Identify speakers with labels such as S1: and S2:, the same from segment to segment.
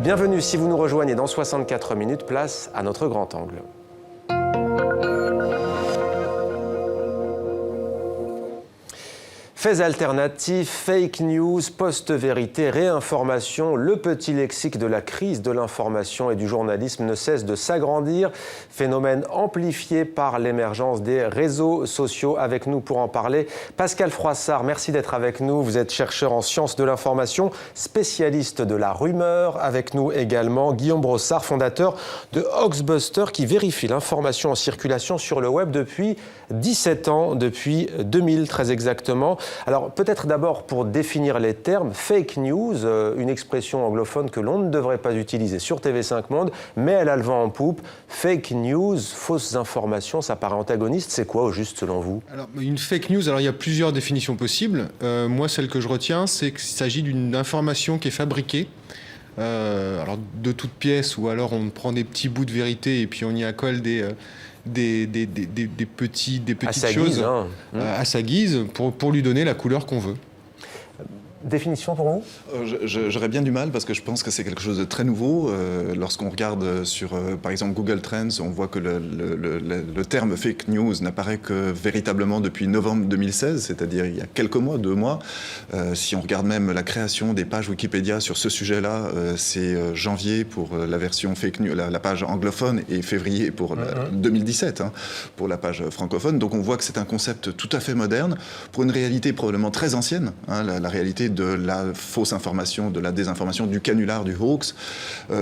S1: Bienvenue si vous nous rejoignez dans 64 minutes, place à notre grand angle. Faits alternatifs, fake news, post-vérité, réinformation, le petit lexique de la crise de l'information et du journalisme ne cesse de s'agrandir. Phénomène amplifié par l'émergence des réseaux sociaux. Avec nous pour en parler, Pascal Froissart, merci d'être avec nous. Vous êtes chercheur en sciences de l'information, spécialiste de la rumeur. Avec nous également Guillaume Brossard, fondateur de Hoaxbuster, qui vérifie l'information en circulation sur le web depuis 17 ans, depuis 2000 très exactement. Alors peut-être d'abord pour définir les termes, fake news, une expression anglophone que l'on ne devrait pas utiliser sur TV5 Monde, mais elle a le vent en poupe. Fake news, fausses informations, ça paraît antagoniste, c'est quoi au juste selon vous ?
S2: Alors une fake news, alors il y a plusieurs définitions possibles. Moi celle que je retiens, c'est qu'il s'agit d'une information qui est fabriquée. Alors de toutes pièces, ou alors on prend des petits bouts de vérité et puis on y accole des petites choses à sa guise pour lui donner la couleur qu'on veut.
S1: Définition pour vous ?
S3: J'aurais bien du mal parce que je pense que c'est quelque chose de très nouveau. Lorsqu'on regarde sur, par exemple, Google Trends, on voit que le terme fake news n'apparaît que véritablement depuis novembre 2016, c'est-à-dire il y a quelques mois, 2 mois. Si on regarde même la création des pages Wikipédia sur ce sujet-là, c'est janvier pour la version fake news, la page anglophone, et février pour 2017 pour la page francophone. Donc on voit que c'est un concept tout à fait moderne pour une réalité probablement très ancienne, la réalité de la fausse information, de la désinformation, du canular, du hoax.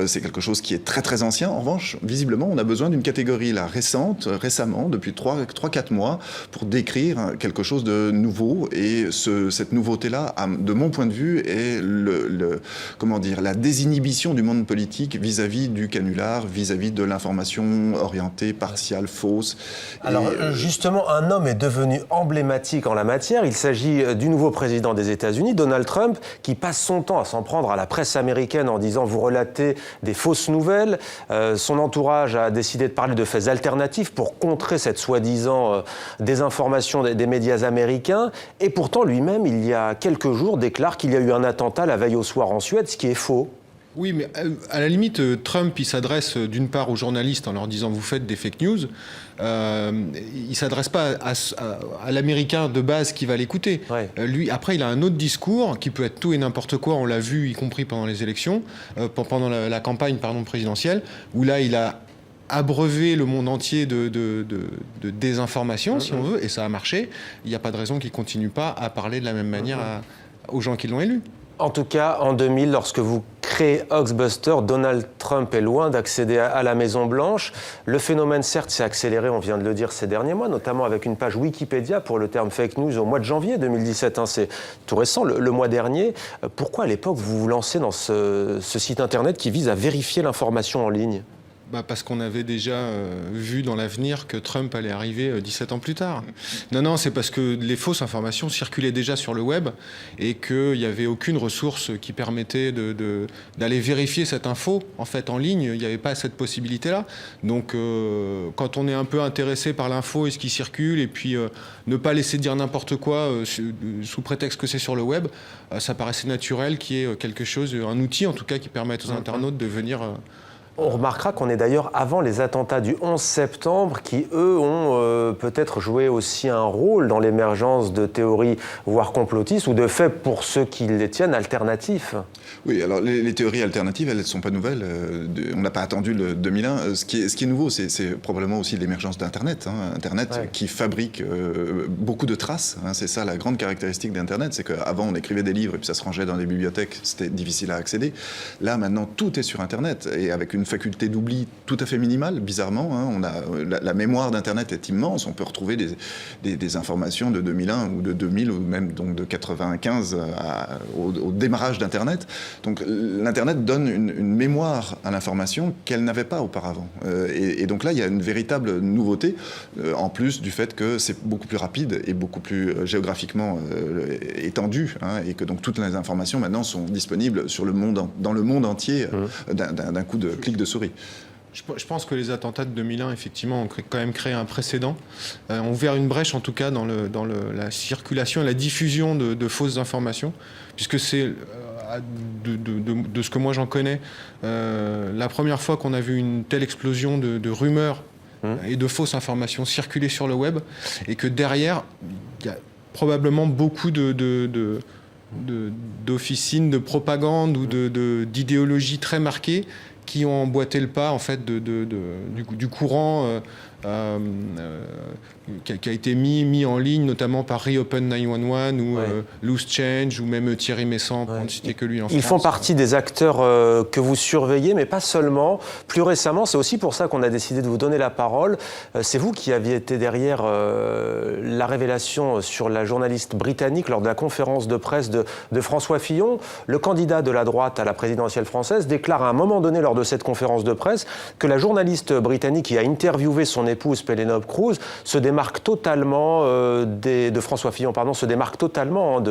S3: C'est quelque chose qui est très très ancien. En revanche, visiblement, on a besoin d'une catégorie là récemment, depuis 3-4 mois, pour décrire quelque chose de nouveau. Et cette nouveauté-là, de mon point de vue, est la désinhibition du monde politique vis-à-vis du canular, vis-à-vis de l'information orientée, partiale, fausse.
S1: Alors justement, un homme est devenu emblématique en la matière. Il s'agit du nouveau président des États-Unis, Donald Trump, qui passe son temps à s'en prendre à la presse américaine en disant « vous relatez des fausses nouvelles ». Son entourage a décidé de parler de faits alternatifs pour contrer cette soi-disant désinformation des médias américains. Et pourtant, lui-même, il y a quelques jours, déclare qu'il y a eu un attentat la veille au soir en Suède, ce qui est faux.
S2: Oui, mais à la limite, Trump, il s'adresse d'une part aux journalistes en leur disant « vous faites des fake news ». Il ne s'adresse pas à l'Américain de base qui va l'écouter.
S1: Ouais.
S2: Lui, après, il a un autre discours qui peut être tout et n'importe quoi. On l'a vu, y compris pendant les élections, pendant la campagne présidentielle, où là, il a abreuvé le monde entier de désinformation, si on veut, et ça a marché. Il n'y a pas de raison qu'il ne continue pas à parler de la même manière aux gens qui l'ont élu.
S1: En tout cas, en 2000, lorsque vous créez Hoaxbuster, Donald Trump est loin d'accéder à la Maison-Blanche. Le phénomène, certes, s'est accéléré, on vient de le dire, ces derniers mois, notamment avec une page Wikipédia pour le terme fake news au mois de janvier 2017. C'est tout récent, le mois dernier. Pourquoi, à l'époque, vous vous lancez dans ce site Internet qui vise à vérifier l'information en ligne ?
S2: Parce qu'on avait déjà vu dans l'avenir que Trump allait arriver 17 ans plus tard. Non, c'est parce que les fausses informations circulaient déjà sur le web et qu'il n'y avait aucune ressource qui permettait d'aller vérifier cette info en fait en ligne. Il n'y avait pas cette possibilité-là. Donc, quand on est un peu intéressé par l'info et ce qui circule, et puis ne pas laisser dire n'importe quoi sous prétexte que c'est sur le web, ça paraissait naturel qu'il y ait quelque chose, un outil en tout cas qui permette aux internautes de venir...
S1: On remarquera qu'on est d'ailleurs avant les attentats du 11 septembre qui, eux, ont peut-être joué aussi un rôle dans l'émergence de théories, voire complotistes, ou de faits, pour ceux qui les tiennent, alternatifs.
S3: Oui, alors les théories alternatives, elles ne sont pas nouvelles. On n'a pas attendu le 2001. Ce qui est nouveau, c'est probablement aussi l'émergence d'Internet. Internet qui fabrique beaucoup de traces. C'est ça la grande caractéristique d'Internet, c'est qu'avant, on écrivait des livres et puis ça se rangeait dans des bibliothèques, c'était difficile à accéder. Là, maintenant, tout est sur Internet, et avec une faculté d'oubli tout à fait minimale, bizarrement. On a, la mémoire d'Internet est immense. On peut retrouver des informations de 2001 ou de 2000 ou même donc de 95 au démarrage d'Internet. Donc l'Internet donne une mémoire à l'information qu'elle n'avait pas auparavant. Et donc là, il y a une véritable nouveauté, en plus du fait que c'est beaucoup plus rapide et beaucoup plus géographiquement étendu, et que donc toutes les informations maintenant sont disponibles dans le monde entier d'un coup de clic de souris.
S2: Je pense que les attentats de 2001, effectivement, ont quand même créé un précédent, ont ouvert une brèche, en tout cas, dans la circulation et la diffusion de fausses informations, puisque c'est de ce que moi j'en connais, la première fois qu'on a vu une telle explosion de rumeurs et de fausses informations circuler sur le web, et que derrière, il y a probablement beaucoup d'officines de propagande ou d'idéologies très marquées qui ont emboîté le pas en fait du courant qui a été mis en ligne notamment par Reopen 911 ou Loose Change ou même Thierry Messant, pour ne citer que lui en France.
S1: Ils font partie des acteurs que vous surveillez, mais pas seulement. Plus récemment, c'est aussi pour ça qu'on a décidé de vous donner la parole. C'est vous qui aviez été derrière la révélation sur la journaliste britannique lors de la conférence de presse de François Fillon. Le candidat de la droite à la présidentielle française déclare à un moment donné lors de cette conférence de presse que la journaliste britannique qui a interviewé son épouse Penélope Cruz se démarque totalement de François Fillon, se démarque totalement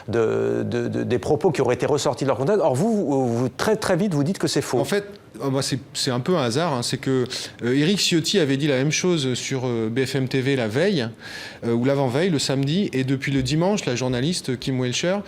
S1: des propos qui auraient été ressortis de leur contexte. Or, vous très très vite, vous dites que c'est faux.
S2: En fait, c'est un peu un hasard. C'est que Éric Ciotti avait dit la même chose sur BFM TV la veille, ou l'avant-veille, le samedi, et depuis le dimanche, la journaliste Kim Welcher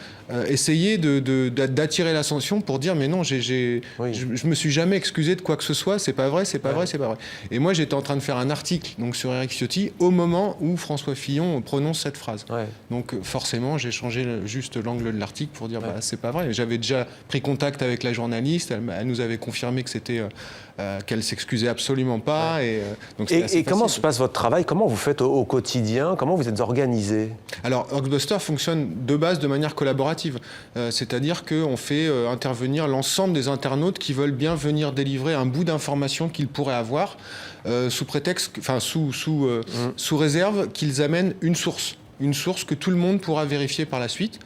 S2: essayait d'attirer l'attention pour dire mais non, je me suis jamais excusé de quoi que ce soit, c'est pas vrai, c'est pas vrai, c'est pas vrai. Et moi, j'étais en train de faire un article donc, sur Éric Ciotti au moment où François Fillon prononce cette phrase. Donc forcément, j'ai changé juste l'angle de l'article pour dire c'est pas vrai. J'avais déjà pris contact avec la journaliste, elle nous avait confirmé que c'était qu'elle s'excusait absolument pas. Et
S1: comment se passe votre travail? Comment vous faites au quotidien? Comment vous êtes organisé?
S2: Alors, Hoaxbuster fonctionne de base de manière collaborative. C'est-à-dire qu'on fait intervenir l'ensemble des internautes qui veulent bien venir délivrer un bout d'information qu'ils pourraient avoir sous prétexte, sous réserve qu'ils amènent une source que tout le monde pourra vérifier par la suite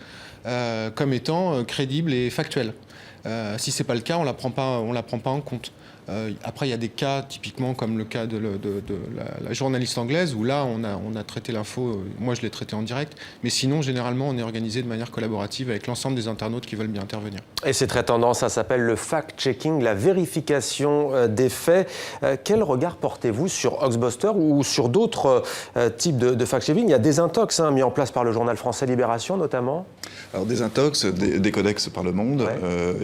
S2: comme étant crédible et factuelle. Si c'est pas le cas, on la prend pas en compte. Après, il y a des cas, typiquement comme le cas de la journaliste anglaise, où là, on a traité l'info, moi je l'ai traité en direct, mais sinon, généralement, on est organisé de manière collaborative avec l'ensemble des internautes qui veulent bien intervenir.
S1: Et c'est très tendance, ça s'appelle le fact-checking, la vérification des faits. Quel regard portez-vous sur Hoaxbuster ou sur d'autres types de fact-checking? Il y a des intox mis en place par le journal français Libération, notamment.
S3: Alors des intox, des codex par le monde,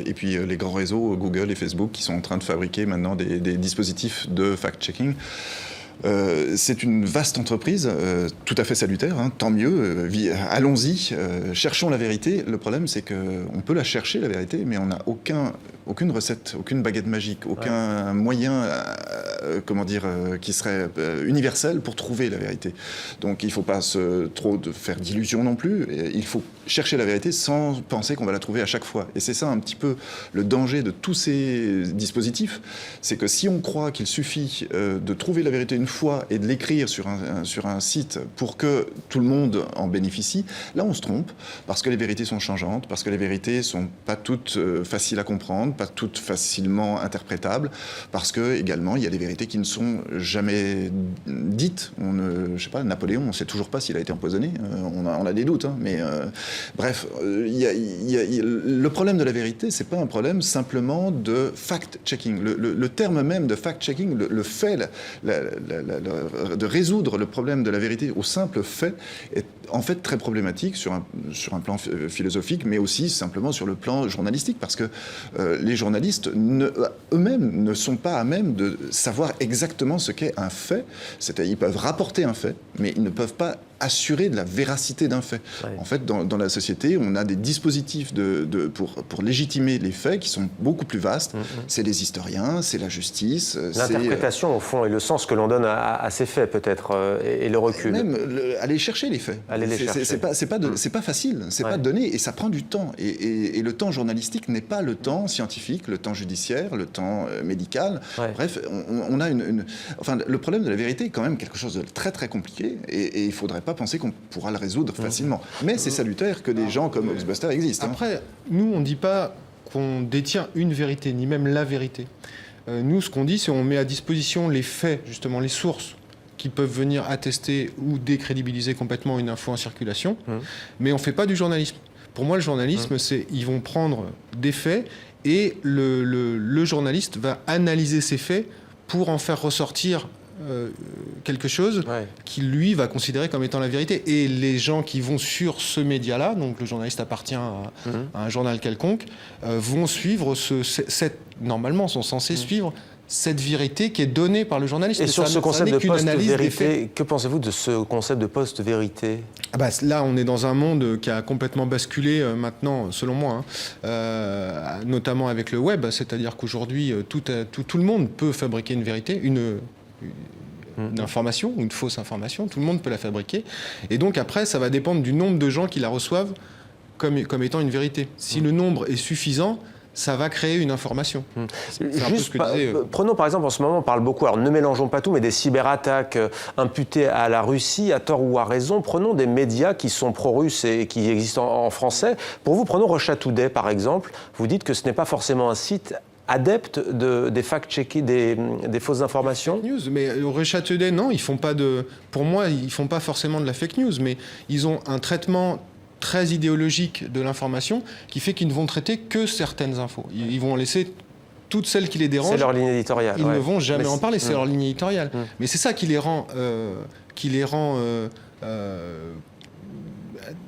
S3: et puis les grands réseaux, Google et Facebook, qui sont en train de fabriquer maintenant des dispositifs de fact-checking. C'est une vaste entreprise, tout à fait salutaire, tant mieux, allons-y, cherchons la vérité. Le problème, c'est qu'on peut la chercher, la vérité, mais on n'a aucune recette, aucune baguette magique, aucun moyen, qui serait universel pour trouver la vérité. Donc il ne faut pas trop faire d'illusions non plus, il faut chercher la vérité sans penser qu'on va la trouver à chaque fois. Et c'est ça un petit peu le danger de tous ces dispositifs, c'est que si on croit qu'il suffit de trouver la vérité une fois et de l'écrire sur un site pour que tout le monde en bénéficie, là on se trompe, parce que les vérités sont changeantes, parce que les vérités ne sont pas toutes faciles à comprendre, pas toutes facilement interprétables, parce que également il y a des vérités qui ne sont jamais dites. Je sais pas, Napoléon, on ne sait toujours pas s'il a été empoisonné, on a des doutes, mais bref, le problème de la vérité, c'est pas un problème simplement de fact-checking. Le terme même de fact-checking, le fait de résoudre le problème de la vérité au simple fait est en fait très problématique sur un plan philosophique, mais aussi simplement sur le plan journalistique, parce que les journalistes eux-mêmes ne sont pas à même de savoir exactement ce qu'est un fait. C'est-à-dire, ils peuvent rapporter un fait, mais ils ne peuvent pas assurer de la véracité d'un fait. En fait, dans la société, on a des dispositifs pour légitimer les faits qui sont beaucoup plus vastes. C'est les historiens, c'est la justice.
S1: L'interprétation, au fond, et le sens que l'on donne à ces faits, peut-être, et le recul.
S3: Même aller chercher les faits. C'est pas facile, c'est pas donné, et ça prend du temps. Et le temps journalistique n'est pas le temps scientifique, le temps judiciaire, le temps médical. Bref, on a le problème de la vérité est quand même quelque chose de très très compliqué, et il ne faudrait pas penser qu'on pourra le résoudre facilement. Mais c'est salutaire que des gens comme Hoaxbuster existent.
S2: Après, nous, on ne dit pas qu'on détient une vérité, ni même la vérité. Nous, ce qu'on dit, c'est qu'on met à disposition les faits, justement, les sources qui peuvent venir attester ou décrédibiliser complètement une info en circulation, mais on ne fait pas du journalisme. Pour moi, le journalisme, c'est ils vont prendre des faits et le journaliste va analyser ces faits pour en faire ressortir quelque chose qui, lui, va considérer comme étant la vérité. Et les gens qui vont sur ce média-là, donc le journaliste appartient à un journal quelconque, vont suivre normalement, sont censés suivre cette vérité qui est donnée par le journaliste.
S1: Et sur ce concept de post-vérité, que pensez-vous de ce concept de post-vérité ?
S2: Là, on est dans un monde qui a complètement basculé maintenant, selon moi, notamment avec le web. C'est-à-dire qu'aujourd'hui, tout le monde peut fabriquer une vérité, une information ou une fausse information. Tout le monde peut la fabriquer. Et donc après, ça va dépendre du nombre de gens qui la reçoivent comme étant une vérité. Si le nombre est suffisant, ça va créer une information.
S1: Prenons par exemple, en ce moment, on parle beaucoup, alors ne mélangeons pas tout, mais des cyberattaques imputées à la Russie, à tort ou à raison. Prenons des médias qui sont pro-russes et qui existent en français. Pour vous, prenons Russia Today, par exemple. Vous dites que ce n'est pas forcément un site adepte des fact-checking, des fausses informations.
S2: News, mais Russia Today, non, pour moi, ils font pas forcément de la fake news, mais ils ont un traitement très idéologique de l'information qui fait qu'ils ne vont traiter que certaines infos. Ils vont laisser toutes celles qui les dérangent.
S1: C'est leur ligne éditoriale.
S2: Ils ne vont jamais en parler, c'est leur ligne éditoriale. Mais c'est ça qui les rend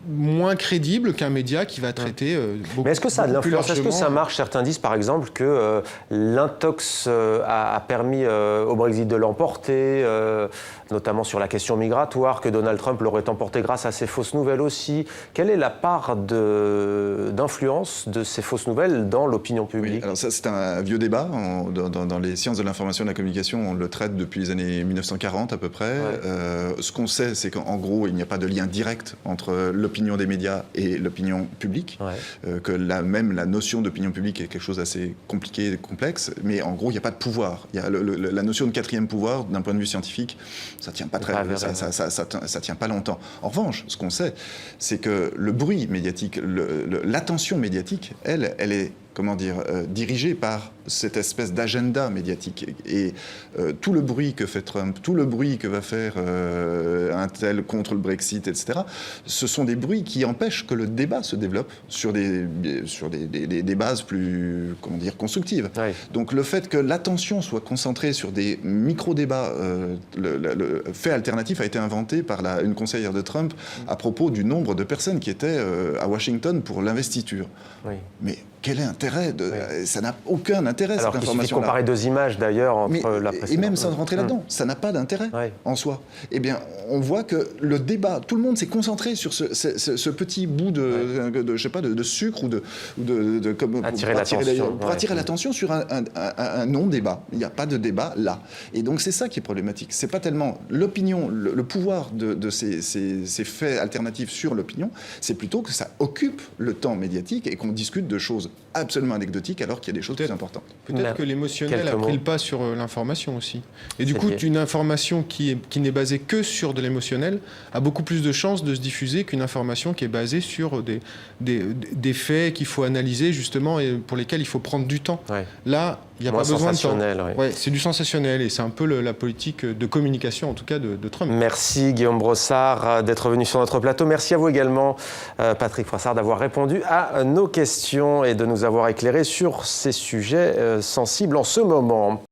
S2: moins crédible qu'un média qui va traiter beaucoup.
S1: Mais est-ce que ça a de l'influence ? Est-ce que ça marche ? Certains disent par exemple que l'intox a permis au Brexit de l'emporter, notamment sur la question migratoire, que Donald Trump l'aurait emporté grâce à ces fausses nouvelles aussi. Quelle est la part d'influence de ces fausses nouvelles dans l'opinion publique ?
S3: Alors ça, c'est un vieux débat. Dans les sciences de l'information et de la communication, on le traite depuis les années 1940 à peu près. Ce qu'on sait, c'est qu'en gros, il n'y a pas de lien direct entre l'opinion des médias et l'opinion publique, que même la notion d'opinion publique est quelque chose d'assez compliqué et complexe, mais en gros, il n'y a pas de pouvoir. Il y a la notion de quatrième pouvoir, d'un point de vue scientifique, ça ne tient pas ça tient pas longtemps. En revanche, ce qu'on sait, c'est que le bruit médiatique, l'attention médiatique, elle est dirigée par cette espèce d'agenda médiatique. Et tout le bruit que fait Trump, tout le bruit que va faire un tel contre le Brexit, etc., ce sont des bruits qui empêchent que le débat se développe sur des bases plus, constructives. Donc le fait que l'attention soit concentrée sur des micro-débats, le fait alternatif a été inventé par une conseillère de Trump à propos du nombre de personnes qui étaient à Washington pour l'investiture. Mais quel est l'intérêt ça n'a aucun intérêt,
S1: alors
S3: cette information-là.
S1: Il suffit de comparer deux images, d'ailleurs, entre la précédente.
S3: Et même sans rentrer là-dedans, ça n'a pas d'intérêt en soi. Eh bien, on voit que le débat, tout le monde s'est concentré sur ce petit bout de sucre pour attirer l'attention sur un non-débat. Il n'y a pas de débat là. Et donc, c'est ça qui est problématique. C'est pas tellement l'opinion, le pouvoir de ces faits alternatifs sur l'opinion, c'est plutôt que ça occupe le temps médiatique et qu'on discute de choses absolument anecdotiques alors qu'il y a des choses plus importantes.
S2: Peut-être que l'émotionnel a pris le pas sur l'information aussi. Et du coup, une information qui n'est basée que sur de l'émotionnel a beaucoup plus de chances de se diffuser qu'une information qui est basée sur des faits qu'il faut analyser justement et pour lesquels il faut prendre du temps. Là, il n'y a pas besoin de temps. C'est du sensationnel et c'est un peu la politique de communication, en tout cas, de Trump.
S1: Merci Guillaume Brossard d'être venu sur notre plateau. Merci à vous également, Patrick Froissart, d'avoir répondu à nos questions et de nous avoir éclairé sur ces sujets sensibles en ce moment.